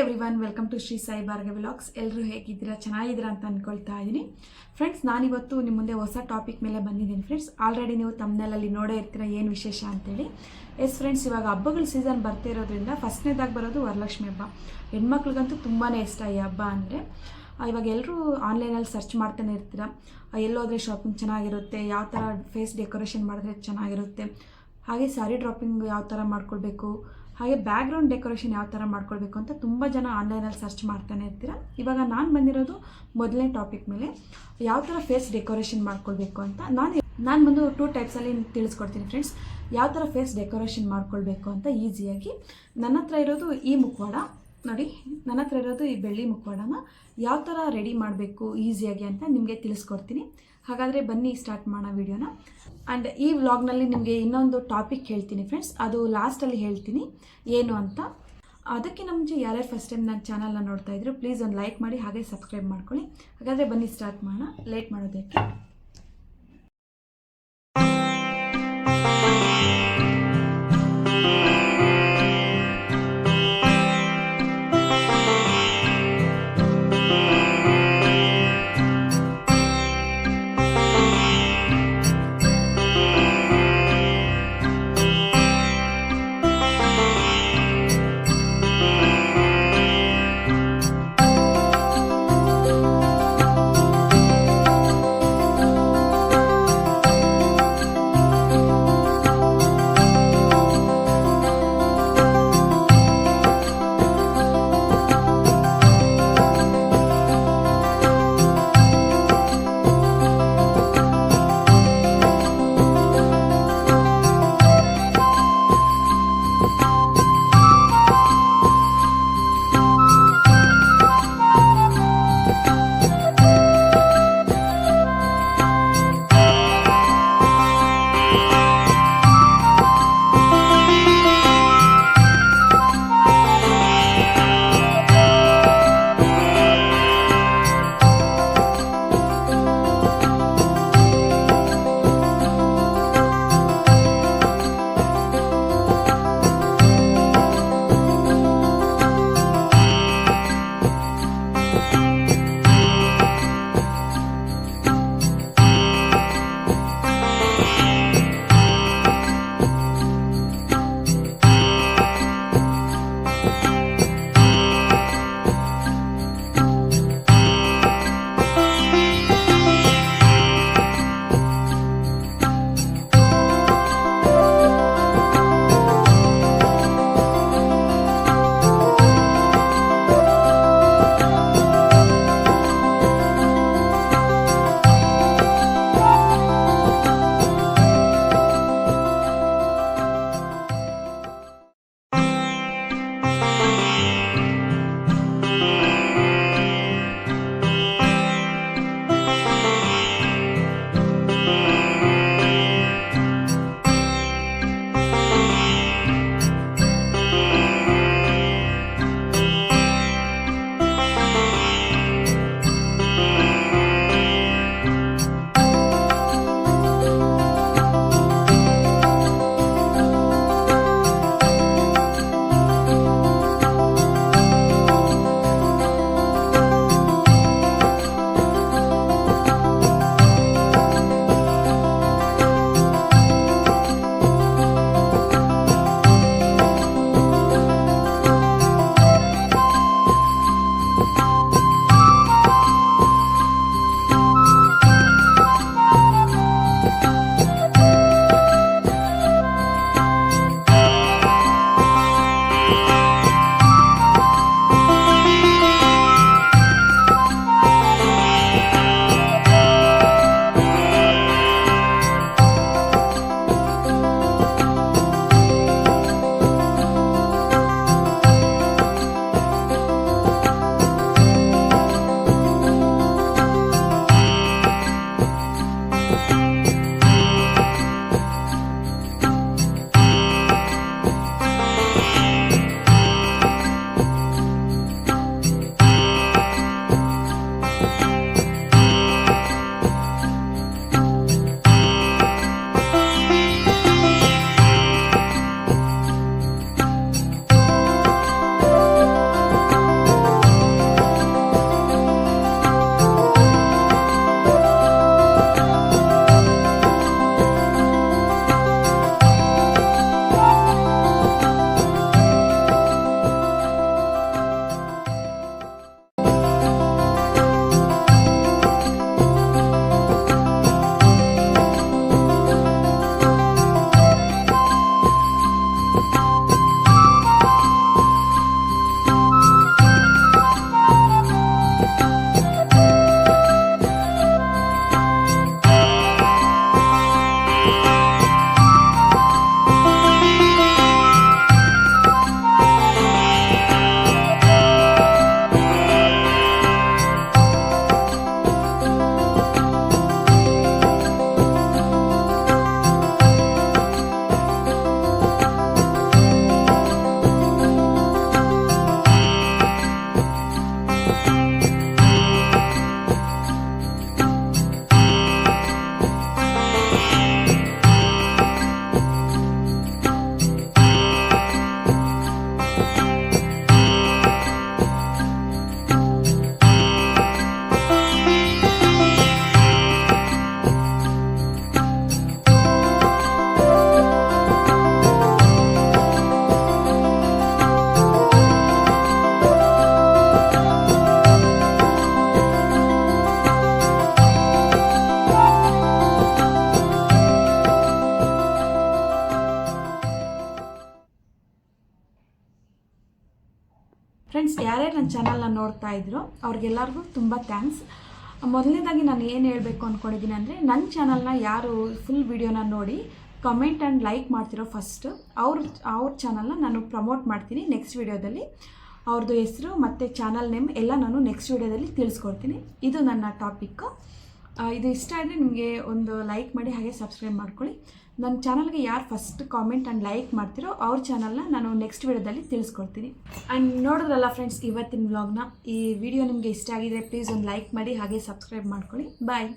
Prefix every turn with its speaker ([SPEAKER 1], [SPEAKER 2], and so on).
[SPEAKER 1] Everyone, welcome to Shri Sai Bhargavi vlogs. ಎಲ್ಲರೂ ಹೇಗಿದ್ದೀರಾ? ಚೆನ್ನಾಗಿದ್ದೀರಾ ಅಂತ ಅಂದ್ಕೊಳ್ತಾ ಇದ್ದೀನಿ. ಫ್ರೆಂಡ್ಸ್, ನಾನಿವತ್ತು ನಿಮ್ಮ ಮುಂದೆ ಹೊಸ ಟಾಪಿಕ್ ಮೇಲೆ ಬಂದಿದ್ದೀನಿ. ಫ್ರೆಂಡ್ಸ್, ಆಲ್ರೆಡಿ ನೀವು ತಮ್ಮನೇಲಲ್ಲಿ ನೋಡೇ ಇರ್ತೀರ ಏನು ವಿಶೇಷ ಅಂತೇಳಿ. ಎಸ್ ಫ್ರೆಂಡ್ಸ್, ಇವಾಗ ಹಬ್ಬಗಳ ಸೀಸನ್ ಬರ್ತಾ ಇರೋದ್ರಿಂದ ಫಸ್ಟ್ನೇದಾಗಿ ಬರೋದು ವರಲಕ್ಷ್ಮಿ ಹಬ್ಬ. ಹೆಣ್ಮಕ್ಳಿಗಂತೂ ತುಂಬಾ ಇಷ್ಟ ಈ ಹಬ್ಬ ಅಂದರೆ. ಇವಾಗ ಎಲ್ಲರೂ ಆನ್ಲೈನಲ್ಲಿ ಸರ್ಚ್ ಮಾಡ್ತಾನೆ ಇರ್ತೀರ, ಎಲ್ಲೋದ್ರೆ ಶಾಪಿಂಗ್ ಚೆನ್ನಾಗಿರುತ್ತೆ, ಯಾವ ಥರ ಫೇಸ್ ಡೆಕೋರೇಷನ್ ಮಾಡಿದ್ರೆ ಚೆನ್ನಾಗಿರುತ್ತೆ, ಹಾಗೆ ಸ್ಯಾರಿ ಡ್ರಾಪಿಂಗ್ ಯಾವ ಥರ ಮಾಡ್ಕೊಳ್ಬೇಕು, ಹಾಗೆ ಬ್ಯಾಕ್ಗ್ರೌಂಡ್ ಡೆಕೋರೇಷನ್ ಯಾವ ಥರ ಮಾಡ್ಕೊಳ್ಬೇಕು ಅಂತ ತುಂಬ ಜನ ಆನ್ಲೈನಲ್ಲಿ ಸರ್ಚ್ ಮಾಡ್ತಾನೆ ಇರ್ತೀರ. ಇವಾಗ ನಾನು ಬಂದಿರೋದು ಮೊದಲನೇ ಟಾಪಿಕ್ ಮೇಲೆ, ಯಾವ ಥರ ಫೇಸ್ ಡೆಕೋರೇಷನ್ ಮಾಡ್ಕೊಳ್ಬೇಕು ಅಂತ. ನಾನು ಬಂದು 2 ಟೈಪ್ಸಲ್ಲಿ ತಿಳಿಸ್ಕೊಡ್ತೀನಿ ಫ್ರೆಂಡ್ಸ್. ಯಾವ ಥರ ಫೇಸ್ ಡೆಕೋರೇಷನ್ ಮಾಡ್ಕೊಳ್ಬೇಕು ಅಂತ ಈಸಿಯಾಗಿ. ನನ್ನ ಹತ್ರ ಇರೋದು ಈ ಮುಖವಾಡ ನೋಡಿ, ನನ್ನ ಹತ್ರ ಇರೋದು ಈ ಬೆಳ್ಳಿ ಮುಖವಾಡನ ಯಾವ ಥರ ರೆಡಿ ಮಾಡಬೇಕು ಈಸಿಯಾಗಿ ಅಂತ ನಿಮಗೆ ತಿಳಿಸ್ಕೊಡ್ತೀನಿ. ಹಾಗಾದರೆ ಬನ್ನಿ ಸ್ಟಾರ್ಟ್ ಮಾಡೋಣ ವಿಡಿಯೋನ. ಆ್ಯಂಡ್ ಈ ವ್ಲಾಗ್ನಲ್ಲಿ ನಿಮಗೆ ಇನ್ನೊಂದು ಟಾಪಿಕ್ ಹೇಳ್ತೀನಿ ಫ್ರೆಂಡ್ಸ್, ಅದು ಲಾಸ್ಟಲ್ಲಿ ಹೇಳ್ತೀನಿ ಏನು ಅಂತ. ಅದಕ್ಕೆ ಮುಂಚೆ ಯಾರ್ಯಾರು ಫಸ್ಟ್ ಟೈಮ್ ನನ್ನ ಚಾನಲ್ನ ನೋಡ್ತಾ ಇದ್ರು ಪ್ಲೀಸ್ ಒಂದು ಲೈಕ್ ಮಾಡಿ, ಹಾಗೆ ಸಬ್ಸ್ಕ್ರೈಬ್ ಮಾಡ್ಕೊಳ್ಳಿ. ಹಾಗಾದರೆ ಬನ್ನಿ ಸ್ಟಾರ್ಟ್ ಮಾಡೋಣ, ಲೇಟ್ ಮಾಡೋದಕ್ಕೆ. ಫ್ರೆಂಡ್ಸ್, ಯಾರೇ ನನ್ನ ಚಾನಲ್ನ ನೋಡ್ತಾ ಇದ್ರು ಅವ್ರಿಗೆಲ್ಲರಿಗೂ ತುಂಬ ಥ್ಯಾಂಕ್ಸ್. ಮೊದಲನೇದಾಗಿ ನಾನು ಏನು ಹೇಳಬೇಕು ಅಂದ್ಕೊಂಡಿದ್ದೀನಿ ಅಂದರೆ, ನನ್ನ ಚಾನಲ್ನ ಯಾರು ಫುಲ್ ವಿಡಿಯೋನ ನೋಡಿ ಕಮೆಂಟ್ ಆ್ಯಂಡ್ ಲೈಕ್ ಮಾಡ್ತಿರೋ ಫಸ್ಟ್ ಅವ್ರ ಚಾನಲ್ನ ನಾನು ಪ್ರಮೋಟ್ ಮಾಡ್ತೀನಿ. ನೆಕ್ಸ್ಟ್ ವಿಡಿಯೋದಲ್ಲಿ ಅವ್ರದ್ದು ಹೆಸರು ಮತ್ತು ಚಾನಲ್ ನೇಮ್ ಎಲ್ಲ ನಾನು ನೆಕ್ಸ್ಟ್ ವಿಡಿಯೋದಲ್ಲಿ ತಿಳಿಸ್ಕೊಡ್ತೀನಿ. ಇದು ನನ್ನ ಟಾಪಿಕ್ಕು. ಇದು ಇಷ್ಟ ಆದರೆ ನಿಮಗೆ ಒಂದು ಲೈಕ್ ಮಾಡಿ, ಹಾಗೆ ಸಬ್ಸ್ಕ್ರೈಬ್ ಮಾಡ್ಕೊಳ್ಳಿ. ನನ್ನ ಚಾನಲ್ಗೆ ಯಾರು ಫಸ್ಟ್ ಕಾಮೆಂಟ್ ಆ್ಯಂಡ್ ಲೈಕ್ ಮಾಡ್ತಿರೋ ಅವ್ರ ಚಾನಲ್ನ ನಾನು ನೆಕ್ಸ್ಟ್ ವಿಡಿಯೋದಲ್ಲಿ ತಿಳಿಸ್ಕೊಡ್ತೀನಿ. ಆ್ಯಂಡ್ ನೋಡಿದ್ರಲ್ಲ ಫ್ರೆಂಡ್ಸ್ ಇವತ್ತಿನ ವ್ಲಾಗ್ನ. ಈ ವಿಡಿಯೋ ನಿಮಗೆ ಇಷ್ಟ ಆಗಿದರೆ ಪ್ಲೀಸ್ ಒಂದು ಲೈಕ್ ಮಾಡಿ, ಹಾಗೆ ಸಬ್ಸ್ಕ್ರೈಬ್ ಮಾಡ್ಕೊಳ್ಳಿ. ಬಾಯ್.